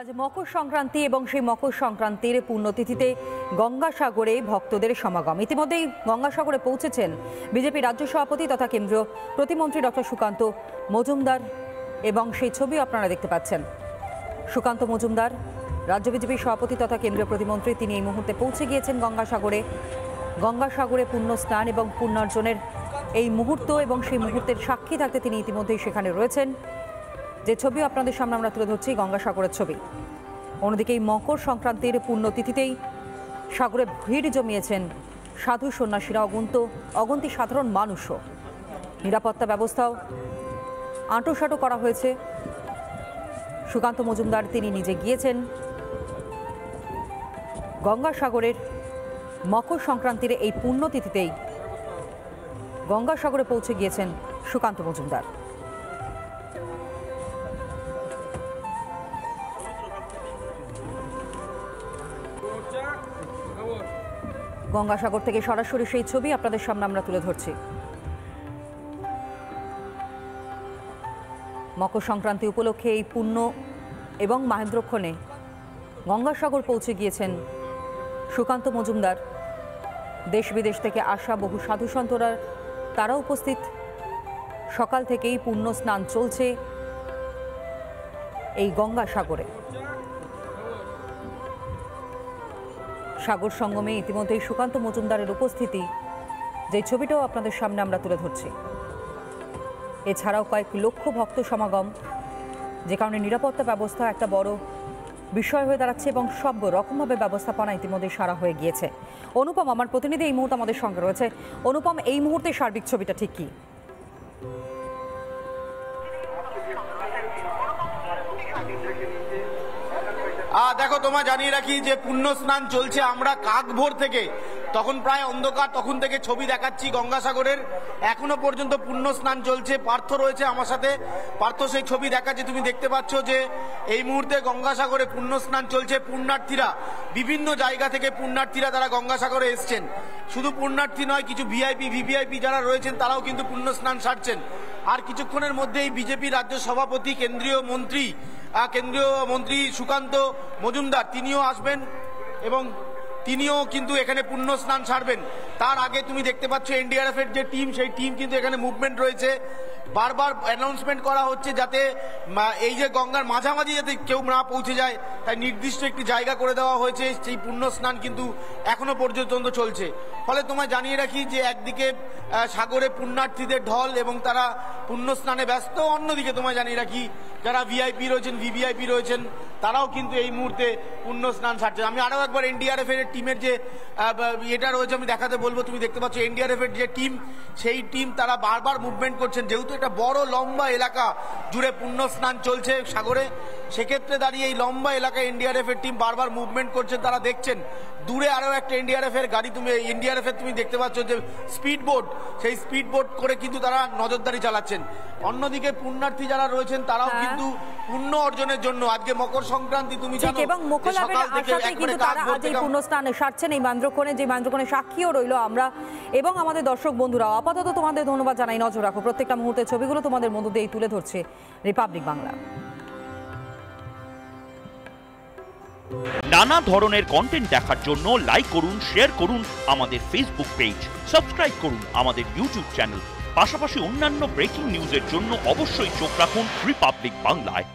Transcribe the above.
আজ মকর সংক্রান্তি এবং সেই মকর সংক্রান্তির পুণ্যতিথিতে গঙ্গাসাগরে ভক্তদের সমাগম। ইতিমধ্যেই গঙ্গাসাগরে পৌঁছেছেন বিজেপি রাজ্য সভাপতি তথা কেন্দ্রীয় প্রতিমন্ত্রী ডক্টর সুকান্ত মজুমদার এবং সেই ছবি আপনারা দেখতে পাচ্ছেন। সুকান্ত মজুমদার রাজ্য বিজেপির সভাপতি তথা কেন্দ্রীয় প্রতিমন্ত্রী, তিনি এই মুহূর্তে পৌঁছে গিয়েছেন গঙ্গাসাগরে। গঙ্গাসাগরে পুণ্য স্নান এবং পুণ্যার্জনের এই মুহূর্ত এবং সেই মুহূর্তের সাক্ষী থাকতে তিনি ইতিমধ্যেই সেখানে রয়েছেন। যে ছবি আপনাদের সামনে আমরা তুলে ধরছি গঙ্গাসাগরের ছবি। অন্যদিকে এই মকর সংক্রান্তির পুণ্যতিথিতেই সাগরে ভিড় জমিয়েছেন সাধু সন্ন্যাসীরা, অগন্তি সাধারণ মানুষও। নিরাপত্তা ব্যবস্থাও আঁটোসাঁটো করা হয়েছে। সুকান্ত মজুমদার তিনি নিজে গিয়েছেন গঙ্গাসাগরের মকর সংক্রান্তির এই পুণ্যতিথিতেই গঙ্গাসাগরে পৌঁছে গিয়েছেন সুকান্ত মজুমদার। গঙ্গাসাগর থেকে সরাসরি সেই ছবি আপনাদের সামনে আমরা তুলে ধরছি। মকর সংক্রান্তি উপলক্ষে এই পুণ্য এবং মাহেন্দ্রক্ষণে গঙ্গাসাগর পৌঁছে গিয়েছেন সুকান্ত মজুমদার। দেশ বিদেশ থেকে আসা বহু সাধু সন্তরা তারা উপস্থিত। সকাল থেকেই পুণ্য স্নান চলছে এই গঙ্গাসাগরে। সাগর সঙ্গমে ইতিমধ্যেই সুকান্ত মজুমদারের উপস্থিতি, যে ছবিটাও আপনাদের সামনে আমরা তুলে ধরছি। এছাড়াও কয়েক লক্ষ ভক্ত সমাগম, যে কারণে নিরাপত্তা ব্যবস্থা একটা বড় বিষয় হয়ে দাঁড়াচ্ছে এবং সব রকমভাবে ব্যবস্থাপনা ইতিমধ্যে সারা হয়ে গিয়েছে। অনুপম, আমার প্রতিনিধি এই মুহূর্তে আমাদের সঙ্গে রয়েছে। অনুপম, এই মুহূর্তে সার্বিক ছবিটা ঠিক কি? দেখো, তোমায় জানিয়ে রাখি যে পুণ্য স্নান চলছে। আমরা কাকভোর থেকে, তখন প্রায় অন্ধকার, তখন থেকে ছবি দেখাচ্ছি গঙ্গাসাগরের। এখনো পর্যন্ত পুণ্য স্নান চলছে। পার্থ রয়েছে আমার সাথে। পার্থ সেই ছবি দেখাচ্ছে। তুমি দেখতে পাচ্ছ যে এই মুহূর্তে গঙ্গাসাগরে পুণ্য স্নান চলছে। পুণ্যার্থীরা বিভিন্ন জায়গা থেকে পুণ্যার্থীরা তারা গঙ্গাসাগরে এসছেন। শুধু পুণ্যার্থী নয়, কিছু ভিআইপি ভিভিআইপি যারা রয়েছেন তারাও কিন্তু পুণ্য স্নান সারছেন। আর কিছুক্ষণের মধ্যেই বিজেপি রাজ্য সভাপতি কেন্দ্রীয় মন্ত্রী সুকান্ত মজুমদার তিনিও আসবেন এবং তিনিও কিন্তু এখানে পুণ্য স্নান সারবেন। তার আগে তুমি দেখতে পাচ্ছ এনডিআরএফ এর যে টিম, সেই টিম কিন্তু এখানে মুভমেন্ট রয়েছে। বারবার অ্যানাউন্সমেন্ট করা হচ্ছে যাতে এই যে গঙ্গার মাঝামাঝি যাতে কেউ না পৌঁছে যায়, তাই নির্দিষ্ট একটি জায়গা করে দেওয়া হয়েছে। সেই পুণ্য স্নান কিন্তু এখনো পর্যন্ত চলছে। ফলে তোমায় জানিয়ে রাখি যে একদিকে সাগরে পুণ্যার্থীদের ঢল এবং তারা পুণ্য স্নানে ব্যস্ত, অন্যদিকে তোমায় জানিয়ে রাখি যারা ভিআইপি রয়েছেন ভিভিআইপি রয়েছেন তারাও কিন্তু এই মুহূর্তে পুণ্য স্নান সারছেন। আমি আরও একবার এনডিআরএফ এর টিমের যে এটা রয়েছে আমি দেখাতে বলবো। তুমি দেখতে পাচ্ছ এনডিআরএফ এর যে টিম, সেই টিম তারা বারবার মুভমেন্ট করছেন। যেহেতু একটা বড় লম্বা এলাকা জুড়ে পুণ্য স্নান চলছে সাগরে, সেক্ষেত্রে দাঁড়িয়ে এই লম্বা এলাকায় এনডিআরএফ এর টিম বারবার মুভমেন্ট করছেন। তারা দেখছেন দূরে আরও একটা এনডিআরএফ এর গাড়ি, এনডিআরএফ এর তুমি দেখতে পাচ্ছ যে স্পিড বোট, সেই স্পিড বোট করে কিন্তু তারা নজরদারি চালাচ্ছেন। অন্যদিকে পুণ্যার্থী যারা রয়েছেন তারাও কিন্তু পুণ্য অর্জনের জন্য আজকে মকর সংক্রান্তি, তুমি জানো, এবং মোকালামের আশাতেই কিন্তু তারা আজ এই পুণ্য স্নান সারছেন এই মাহেন্দ্রক্ষণে, যে মাহেন্দ্রক্ষণে সাক্ষীও রইল আমরা এবং আমাদের দর্শক বন্ধুরাও। আপাতত তোমাদের ধন্যবাদ জানাই। নজর রাখো, প্রত্যেকটা মুহূর্তের ছবিগুলো তোমাদের মধ্য দিয়েই তুলে ধরছে রিপাবলিক বাংলা। নানা ধরনের কন্টেন্ট দেখার জন্য লাইক করুন, শেয়ার করুন আমাদের ফেসবুক পেজ, সাবস্ক্রাইব করুন আমাদের ইউটিউব চ্যানেল। পাশাপাশি অন্যান্য ব্রেকিং নিউজের জন্য অবশ্যই চোখ রাখুন রিপাবলিক বাংলায়।